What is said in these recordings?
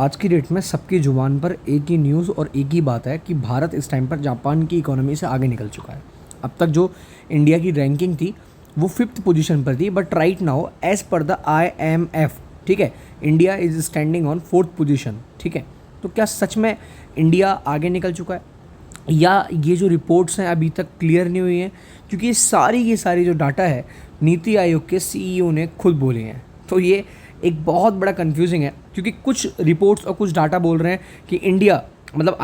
आज की डेट में सबकी ज़ुबान पर एक ही न्यूज़ और एक ही बात है कि भारत इस टाइम पर जापान की इकोनॉमी से आगे निकल चुका है। अब तक जो इंडिया की रैंकिंग थी वो 5th पोजीशन पर थी, but right now as per the IMF, ठीक है, India is standing on 4th position. ठीक है, तो क्या सच में इंडिया आगे निकल चुका है या ये जो रिपोर्ट्स हैं अभी तक क्लियर नहीं हुई हैं? क्योंकि ये सारी जो डाटा है नीति आयोग के CEO ने खुद बोले हैं, तो ये एक बहुत बड़ा कंफ्यूजिंग है। क्योंकि कुछ रिपोर्ट्स और कुछ डाटा बोल रहे हैं कि इंडिया, मतलब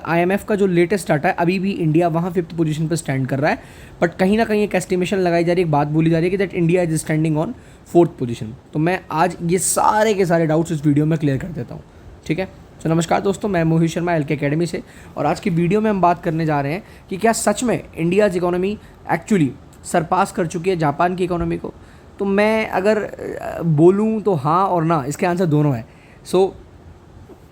IMF का जो लेटेस्ट डाटा है, अभी भी इंडिया वहाँ 5th पोजीशन पर स्टैंड कर रहा है, बट कहीं ना कहीं एक एस्टिमेशन लगाई जा रही है, एक बात बोली जा रही है कि that India is standing on 4th position. तो मैं आज ये सारे के सारे डाउट्स इस वीडियो में क्लियर कर देता हूँ। ठीक है, तो नमस्कार दोस्तों, मैं मोहित शर्मा LK अकेडमी से, और आज की वीडियो में हम बात करने जा रहे हैं कि क्या सच में इंडियाज़ इकोनॉमी एक्चुअली सरपास कर चुकी है जापान की इकोनॉमी को। तो मैं अगर बोलूँ तो हाँ और ना, इसके आंसर दोनों है। सो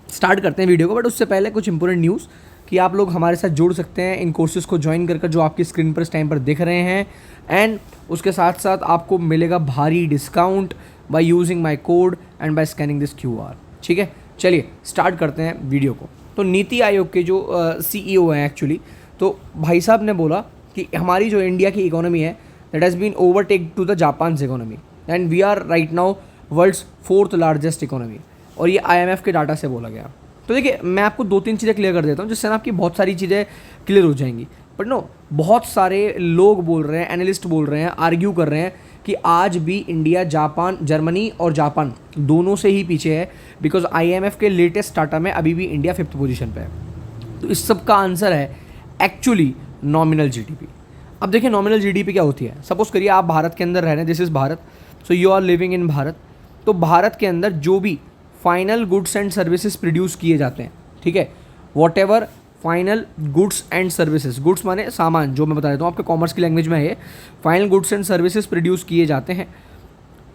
स्टार्ट करते हैं वीडियो को, बट उससे पहले कुछ इंपॉर्टेंट न्यूज़ कि आप लोग हमारे साथ जुड़ सकते हैं इन कोर्सेज़ को ज्वाइन कर जो आपकी स्क्रीन पर इस टाइम पर दिख रहे हैं, एंड उसके साथ साथ आपको मिलेगा भारी discount by using my code and by scanning this QR। ठीक है, चलिए स्टार्ट करते हैं वीडियो को। तो नीति आयोग के जो CEO हैं एक्चुअली, तो भाई साहब ने बोला कि हमारी जो इंडिया की इकोनॉमी है that has been overtake to the Japan economy, and we are right now world's 4th largest economy, और ये IMF के डाटा से बोला गया। तो देखिए, मैं आपको 2-3 चीज़ें क्लियर कर देता हूँ जिससे ना आपकी बहुत सारी चीज़ें क्लियर हो जाएंगी। बट नो, बहुत सारे लोग बोल रहे हैं, एनालिस्ट बोल रहे हैं, आर्ग्यू कर रहे हैं कि आज भी इंडिया जर्मनी और जापान दोनों से ही पीछे है, बिकॉज IMF के लेटेस्ट डाटा में अभी भी इंडिया 5th पोजीशन पे है। तो इस सब का आंसर है एक्चुअली नॉमिनल GDP। अब देखिए नॉमिनल GDP क्या होती है। सपोज करिए आप भारत के अंदर रह रहे हैं, this is Bharat, so you are living in Bharat. तो भारत के अंदर जो भी final goods and services produce किए जाते हैं, ठीक है, whatever final goods and services, goods माने सामान, जो मैं बता देता हूँ आपके कॉमर्स की लैंग्वेज में है, final goods and services produce किए जाते हैं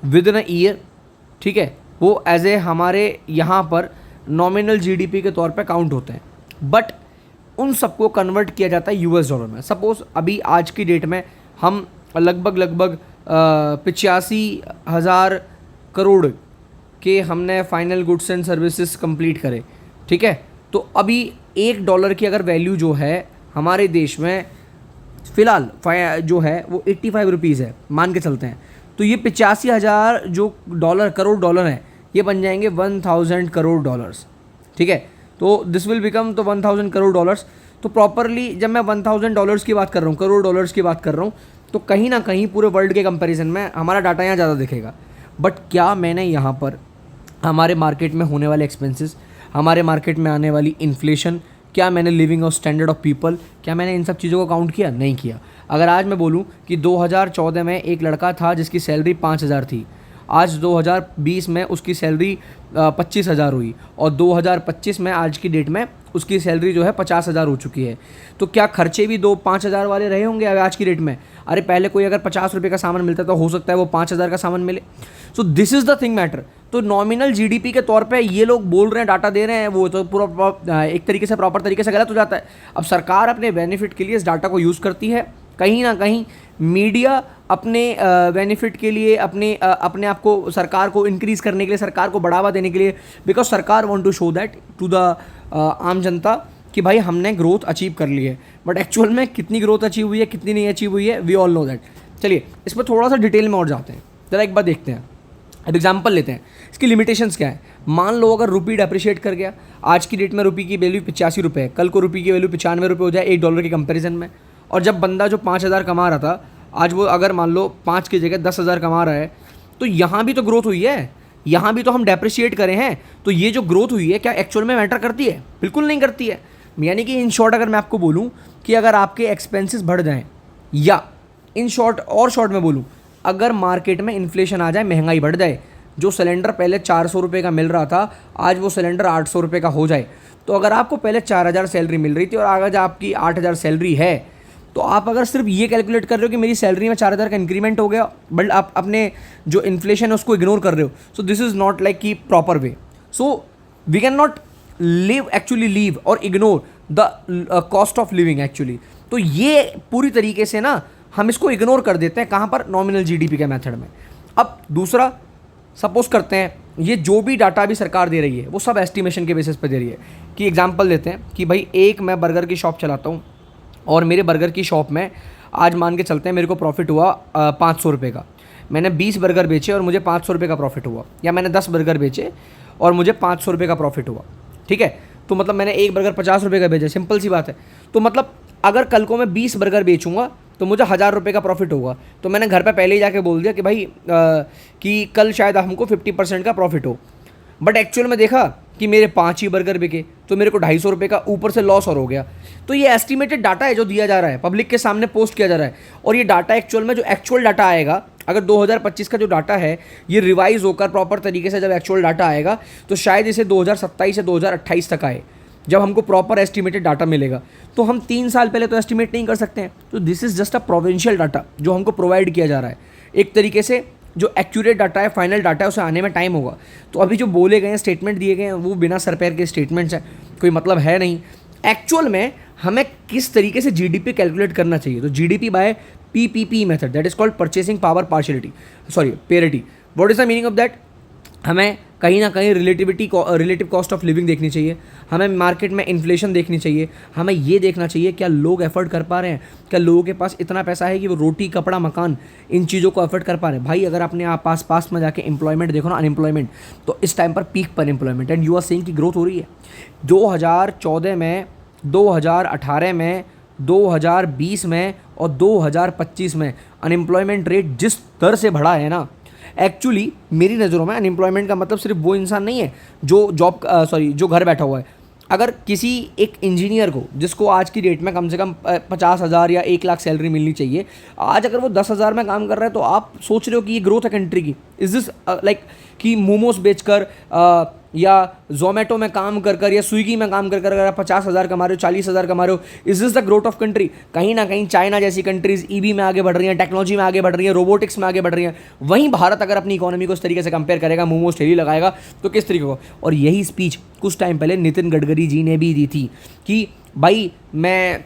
विद इन अ ईयर, ठीक है, वो एज ए हमारे यहाँ पर नॉमिनल GDP के तौर पे काउंट होते हैं। बट उन सबको कन्वर्ट किया जाता है US डॉलर में। सपोज अभी आज की डेट में हम लगभग 85,000 करोड़ के हमने final goods and services complete करे, ठीक है। तो अभी $1 की अगर वैल्यू जो है हमारे देश में फ़िलहाल जो है वो 85 रुपीज़ है, मान के चलते हैं। तो ये 85,000 जो करोड़ डॉलर हैं, ये बन जाएंगे 1000 करोड़ डॉलर्स, ठीक है। तो दिस विल बिकम तो 1000 करोड़ डॉलर्स। तो प्रॉपरली जब मैं $1000 की बात कर रहा हूँ, करोड़ डॉलर्स की बात कर रहा हूँ, तो कहीं ना कहीं पूरे वर्ल्ड के कंपैरिजन में हमारा डाटा यहाँ ज़्यादा दिखेगा। बट क्या मैंने यहाँ पर हमारे मार्केट में होने वाले एक्सपेंसेस, हमारे मार्केट में आने वाली इन्फ्लेशन, क्या मैंने लिविंग और स्टैंडर्ड ऑफ पीपल, क्या मैंने इन सब चीज़ों को काउंट किया? नहीं किया। अगर आज मैं बोलूँ कि 2014 में एक लड़का था जिसकी सैलरी 5,000 थी, आज 2020 में उसकी सैलरी 25,000 हुई, और 2025 में आज की डेट में उसकी सैलरी जो है 50,000 हो चुकी है। तो क्या खर्चे भी 5,000 वाले रहे होंगे आज की डेट में? अरे पहले कोई अगर 50 रुपये का सामान मिलता तो हो सकता है वो 5,000 का सामान मिले। सो this is the thing matter. तो नॉमिनल GDP के तौर पे ये लोग बोल रहे हैं, डाटा दे रहे हैं, वो तो पूरा एक तरीके से प्रॉपर तरीके से गलत हो जाता है। अब सरकार अपने बेनिफिट के लिए इस डाटा को यूज़ करती है, कहीं ना कहीं मीडिया अपने बेनिफिट के लिए, अपने आप को, सरकार को इंक्रीज़ करने के लिए, सरकार को बढ़ावा देने के लिए, बिकॉज सरकार want to show that to the आम जनता कि भाई हमने ग्रोथ अचीव कर ली है। बट एक्चुअल में कितनी ग्रोथ अचीव हुई है, कितनी नहीं अचीव हुई है, वी ऑल नो दैट। चलिए इस पर थोड़ा सा डिटेल में और जाते हैं, ज़रा एक बार देखते हैं। अब एग्जाम्पल लेते हैं, इसकी लिमिटेशंस क्या है। मान लो अगर रुपी डेप्रिशिएट कर गया, आज की डेट में रुपी की वैल्यू 85 रुपये है, कल को रुपी की वैल्यू 95 रुपये हो जाए $1 के कंपैरिजन में, और जब बंदा जो 5,000 कमा रहा था, आज वो अगर मान लो 5 की जगह 10,000 कमा रहा है, तो यहाँ भी तो ग्रोथ हुई है, यहाँ भी तो हम डेप्रिशिएट करें हैं। तो ये जो ग्रोथ हुई है क्या एक्चुअल में मैटर करती है? बिल्कुल नहीं करती है। यानी कि इन शॉर्ट अगर मैं आपको बोलूँ कि अगर आपके एक्सपेंसेस बढ़ जाएँ, या इन शॉर्ट में बोलूँ, अगर मार्केट में इन्फ्लेशन आ जाए, महंगाई बढ़ जाए, जो सिलेंडर पहले 400 रुपये का मिल रहा था, आज वो सिलेंडर 800 रुपये का हो जाए, तो अगर आपको पहले 4,000 सैलरी मिल रही थी और आज आपकी 8,000 सैलरी है, तो आप अगर सिर्फ ये कैलकुलेट कर रहे हो कि मेरी सैलरी में 4,000 का इंक्रीमेंट हो गया, बट आप अपने जो इन्फ्लेशन है उसको इग्नोर कर रहे हो, so this is not like की proper way. So we can not leave और ignore the cost of living actually. तो ये पूरी तरीके से ना हम इसको इग्नोर कर देते हैं, कहाँ पर? नॉमिनल GDP के मेथड में। अब दूसरा, सपोज करते हैं ये जो भी डाटा अभी सरकार दे रही है वो सब एस्टिमेशन के बेसिस पे दे रही है। कि एग्जांपल देते हैं कि भाई एक मैं बर्गर की शॉप चलाता हूँ और मेरे बर्गर की शॉप में आज मान के चलते हैं मेरे को प्रॉफिट हुआ 500 रुपये का। मैंने 20 बर्गर बेचे और मुझे 500 रुपये का प्रॉफिट हुआ, या मैंने 10 बर्गर बेचे और मुझे 500 रुपये का प्रॉफिट हुआ, ठीक है। तो मतलब मैंने एक बर्गर 50 रुपये का बेचा, सिंपल सी बात है। तो मतलब अगर कल को मैं 20 बर्गर बेचूंगा तो मुझे 1000 रुपये का प्रॉफिट होगा। तो मैंने घर पे पहले ही जाके बोल दिया कि भाई कि कल शायद हमको 50% का प्रॉफिट हो, बट एक्चुअल में देखा कि मेरे 5 ही बर्गर बिके तो मेरे को 250 रुपये का ऊपर से लॉस और हो गया। तो ये एस्टिमेटेड डाटा है जो दिया जा रहा है, पब्लिक के सामने पोस्ट किया जा रहा है। और ये डाटा एक्चुअल में जो एक्चुअल डाटा आएगा, अगर 2025 का जो डाटा है ये रिवाइज होकर प्रॉपर तरीके से जब एक्चुअल डाटा आएगा तो शायद इसे 2027 से 2028 तक आए, जब हमको प्रॉपर एस्टिमेटेड डाटा मिलेगा। तो हम 3 साल पहले तो एस्टिमेट नहीं कर सकते हैं। तो this is just a provincial data जो हमको प्रोवाइड किया जा रहा है। एक तरीके से जो एक्यूरेट डाटा है, फाइनल डाटा है, उसे आने में टाइम होगा। तो अभी जो बोले गए हैं, स्टेटमेंट दिए गए हैं, वो बिना सर पैर के स्टेटमेंट्स हैं, कोई मतलब है नहीं। एक्चुअल में हमें किस तरीके से जीडीपी कैलकुलेट करना चाहिए, तो GDP bye PPP method, that is called purchasing power partiality, sorry parity. What is the meaning of that? हमें कहीं ना कहीं रिलेटिव कॉस्ट ऑफ लिविंग देखनी चाहिए, हमें मार्केट में इन्फ्लेशन देखनी चाहिए, हमें ये देखना चाहिए क्या लोग एफर्ट कर पा रहे हैं, क्या लोगों के पास इतना पैसा है कि वो रोटी, कपड़ा, मकान, इन चीज़ों को एफर्ट कर पा रहे हैं। भाई अगर आपने आप पास में जाके एम्प्लॉयमेंट देखो ना, अनएम्प्लॉयमेंट, तो इस टाइम पर पीक पर employment, and you are saying की ग्रोथ हो रही है। 2014 में, 2018 में, 2020 में और 2025 में अनएम्प्लॉयमेंट रेट जिस दर से बढ़ा है ना, एक्चुअली मेरी नज़रों में अनएम्प्लॉयमेंट का मतलब सिर्फ वो इंसान नहीं है जो जो घर बैठा हुआ है। अगर किसी एक इंजीनियर को, जिसको आज की डेट में कम से कम 50,000 या 1 लाख सैलरी मिलनी चाहिए, आज अगर वो 10,000 में काम कर रहा है तो आप सोच रहे हो कि ये ग्रोथ है कंट्री की? इज दिस लाइक कि मोमोज बेचकर या जोमेटो में काम कर या स्विगी में काम कर अगर आप 50,000 कमा रहे हो, 40,000 कमा रहे हो, is this the growth of country? कहीं ना कहीं चाइना जैसी कंट्रीज ईवी में आगे बढ़ रही हैं, टेक्नोलॉजी में आगे बढ़ रही हैं, रोबोटिक्स में आगे बढ़ रही हैं। वहीं भारत अगर अपनी इकोनॉमी को इस तरीके से कंपेयर करेगा, मोमोज ठेली लगाएगा, तो किस तरीके को? और यही स्पीच कुछ टाइम पहले नितिन गडकरी जी ने भी दी थी कि भाई मैं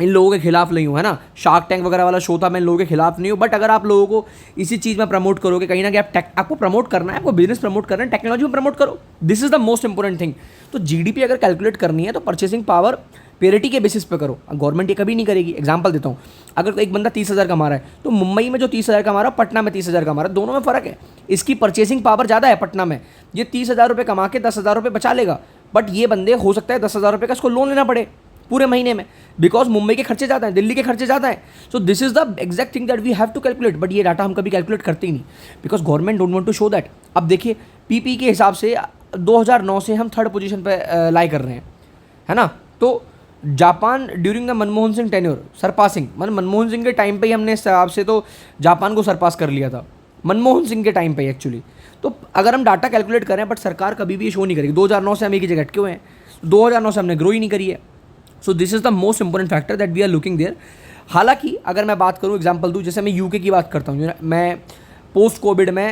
इन लोगों के खिलाफ नहीं हूँ, है ना, शार्क टैंक वगैरह वाला शो था, मैं इन लोगों के खिलाफ नहीं हूँ, बट अगर आप लोगों को इसी चीज़ में प्रमोट करोगे, कहीं ना कहीं आपको प्रमोट करना है, आपको बिजनेस प्रमोट करना है, टेक्नोलॉजी में प्रमोट करो, this is the most important thing. तो जीडीपी अगर कैलकुलेट करनी है तो परचेसिंग पावर पेरिटी के बेसिस पे करो। गवर्नमेंट ये कभी नहीं करेगी। एग्जांपल देता हूँ, अगर एक बंदा 30,000 कमा रहा है तो मुंबई में जो 30,000 कमा रहा है, पटना में 30,000 कमा रहा है, दोनों में फ़र्क है। इसकी परचेसिंग पावर ज़्यादा है पटना में, ये 30,000 रुपये कमा के 10,000 रुपये बचा लेगा, बट ये बंदे हो सकता है 10,000 रुपये का इसको लोन लेना पड़े पूरे महीने में, बिकॉज मुंबई के खर्चे ज़्यादा हैं, दिल्ली के खर्चे ज़्यादा हैं। So this is the exact thing that we have to calculate, but ये डाटा हम कभी कैलकुलेट करते ही नहीं, because government don't want to show that. अब देखिए पीपी के हिसाब से 2009 से हम 3rd पोजीशन पे लाई कर रहे हैं, है ना। तो Japan during the Manmohan Singh tenure surpassing, मतलब मनमोहन सिंह के टाइम पे ही हमने इस हिसाब से तो जापान को सरपास कर लिया था, मनमोहन सिंह के टाइम पे एक्चुअली। तो अगर हम डाटा कैलकुलेट करें, बट सरकार कभी भी शो नहीं करेगी। 2009 से हम एक ही जगह अटके हुए हैं, 2009 से हमने ग्रो ही नहीं करी है। So this is the most important factor that we are looking there. हालांकि अगर मैं बात करूँ, एग्जांपल दूँ, जैसे मैं यूके की बात करता हूँ, मैं पोस्ट कोविड में,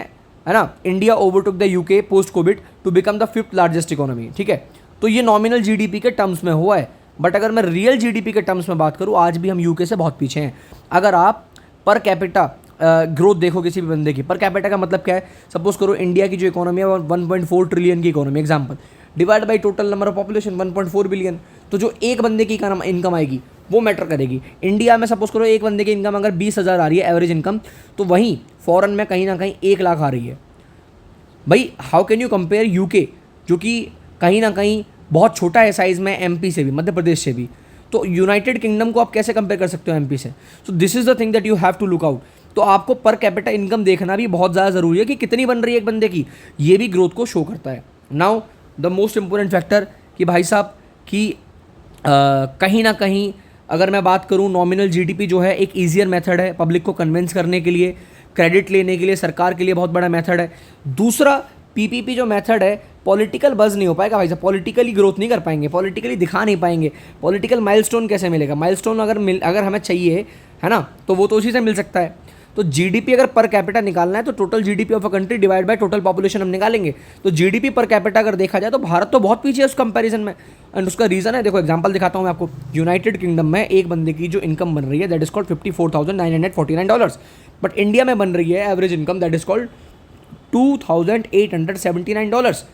है ना, India overtook the UK post Covid to become the 5th largest economy, ठीक है। तो ये नॉमिनल जीडीपी के टर्म्स में हुआ है, बट अगर मैं रियल जीडीपी के टर्म्स में बात करूँ, आज भी हम यूके से बहुत पीछे हैं। अगर आप पर कैपिटा ग्रोथ देखो किसी भी बंदे की, पर कैपिटा का मतलब क्या है? सपोज करो इंडिया की जो इकोनॉमी है 1.4 ट्रिलियन की economy, example, divide by total number of population 1.4 billion, तो जो एक बंदे की इनकम आएगी वो मैटर करेगी। इंडिया में सपोज करो एक बंदे की इनकम अगर 20,000 आ रही है एवरेज इनकम, तो वहीं फॉरेन में कहीं ना कहीं 1 लाख आ रही है। भाई how can you compare UK, जो कि कहीं ना कहीं बहुत छोटा है साइज़ में, एमपी से भी, मध्य प्रदेश से भी, तो यूनाइटेड किंगडम को आप कैसे कंपेयर कर सकते हो एमपी से? So this is the thing that you have to look out. तो आपको पर कैपिटा इनकम देखना भी बहुत ज़्यादा ज़रूरी है कि कितनी बन रही है एक बंदे की, ये भी ग्रोथ को शो करता है। Now the most important factor कि भाई साहब कि कहीं ना कहीं अगर मैं बात करूं, नॉमिनल जीडीपी जो है एक ईजियर मेथड है पब्लिक को कन्विंस करने के लिए, क्रेडिट लेने के लिए, सरकार के लिए बहुत बड़ा मेथड है। दूसरा पीपीपी जो मेथड है, पॉलिटिकल बज़ नहीं हो पाएगा भाई साहब, पॉलिटिकली ग्रोथ नहीं कर पाएंगे, पॉलिटिकली दिखा नहीं पाएंगे, पॉलिटिकल माइलस्टोन कैसे मिलेगा? माइलस्टोन अगर हमें चाहिए, है ना, तो वो तो उसी से मिल सकता है। तो जीडीपी अगर पर कैपिटा निकालना है तो total GDP of a country divide by total population हम निकालेंगे। तो जीडीपी पर कैपिटा अगर देखा जाए तो भारत तो बहुत पीछे है उस कंपैरिजन में, एंड उसका रीज़न है, देखो एग्जांपल दिखाता हूँ मैं आपको। यूनाइटेड किंगडम में एक बंदे की जो इनकम बन रही है that is called $54,949, but India में बन रही है average income that is called $2,879।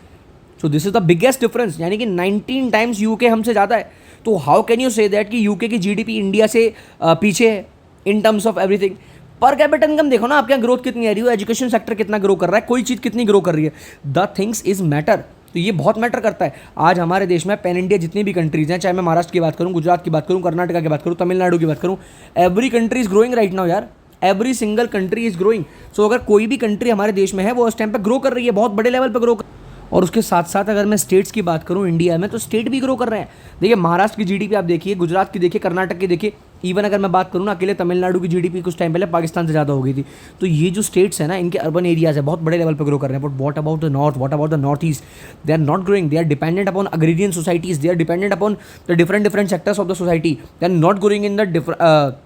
So this is the biggest difference, यानी कि 19 टाइम्स यूके हमसे ज़्यादा है। तो how can you say that कि यूके की जीडीपी इंडिया से पीछे है इन टर्म्स ऑफ एवरीथिंग। पर कैपिटल इनकम देखो ना आपके यहाँ ग्रोथ कितनी आ रही है, एजुकेशन सेक्टर कितना ग्रो कर रहा है, कोई चीज़ कितनी ग्रो कर रही है। The things is matter. तो ये बहुत मैटर करता है। आज हमारे देश में पैन इंडिया जितनी भी कंट्रीज हैं, चाहे मैं महाराष्ट्र की बात करूँ, गुजरात की बात करूँ, कर्नाटका की बात करूँ, तमिलनाडु की बात करूँ, every country is growing right now यार। Every single country is growing. So अगर कोई भी कंट्री हमारे देश में है वो उस टाइम पे ग्रो कर रही है, बहुत बड़े लेवल पे ग्रो कर। और उसके साथ साथ अगर मैं स्टेट्स की बात करूं इंडिया में, तो स्टेट भी ग्रो कर रहे हैं। देखिए महाराष्ट्र की जीडीपी आप देखिए, गुजरात की देखिए, कर्नाटक की देखिए, इवन अगर मैं बात करूं ना अकेले तमिलनाडु की जीडीपी कुछ टाइम पहले पाकिस्तान से ज़्यादा हो गई थी। तो ये जो स्टेट्स है ना, इनके अर्बन एरियाज है, बहुत बड़े लेवल पर ग्रो कर रहे हैं। But what about the north, what about the north east? They are not growing. They are dependent upon agrarian societies, they are dependent upon the different sectors of the society. They are not growing in the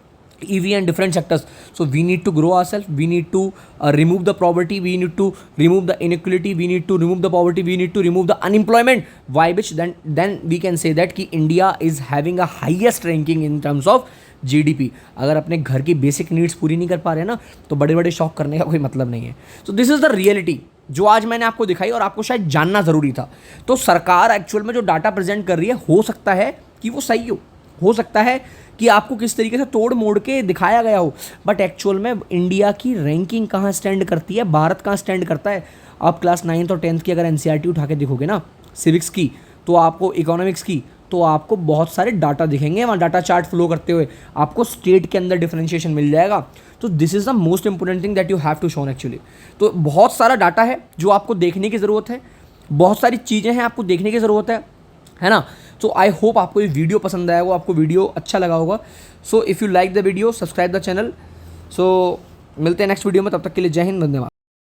EV and different sectors. So we need to grow ourselves. We need to remove the poverty. We need to remove the inequality. We need to remove the poverty. We need to remove the unemployment. Why? Which then we can say that कि India is having a highest ranking in terms of GDP. अगर अपने घर की basic needs पूरी नहीं कर पा रहे हैं ना, तो बड़े बड़े शौक करने का कोई मतलब नहीं है। So this is the reality जो आज मैंने आपको दिखाई और आपको शायद जानना ज़रूरी था। तो सरकार एक्चुअल में जो डाटा प्रेजेंट कर रही है, हो सकता है कि वो सही हो सकता है कि आपको किस तरीके से तोड़ मोड़ के दिखाया गया हो, बट एक्चुअल में इंडिया की रैंकिंग कहाँ स्टैंड करती है, भारत कहाँ स्टैंड करता है। आप क्लास 9th और 10th की अगर एनसीईआरटी उठा के देखोगे ना, सिविक्स की, तो आपको इकोनॉमिक्स की, तो आपको बहुत सारे डाटा दिखेंगे वहाँ, डाटा चार्ट फ्लो करते हुए आपको स्टेट के अंदर डिफरेंशिएशन मिल जाएगा। तो this is the most important thing that you have to shown actually. तो बहुत सारा डाटा है जो आपको देखने की ज़रूरत है, बहुत सारी चीज़ें हैं आपको देखने की ज़रूरत है ना। सो आई होप आपको ये वीडियो पसंद आया होगा, आपको वीडियो अच्छा लगा होगा। So if you like the video, subscribe the channel. So मिलते हैं नेक्स्ट वीडियो में, तब तक के लिए जय हिंद, धन्यवाद।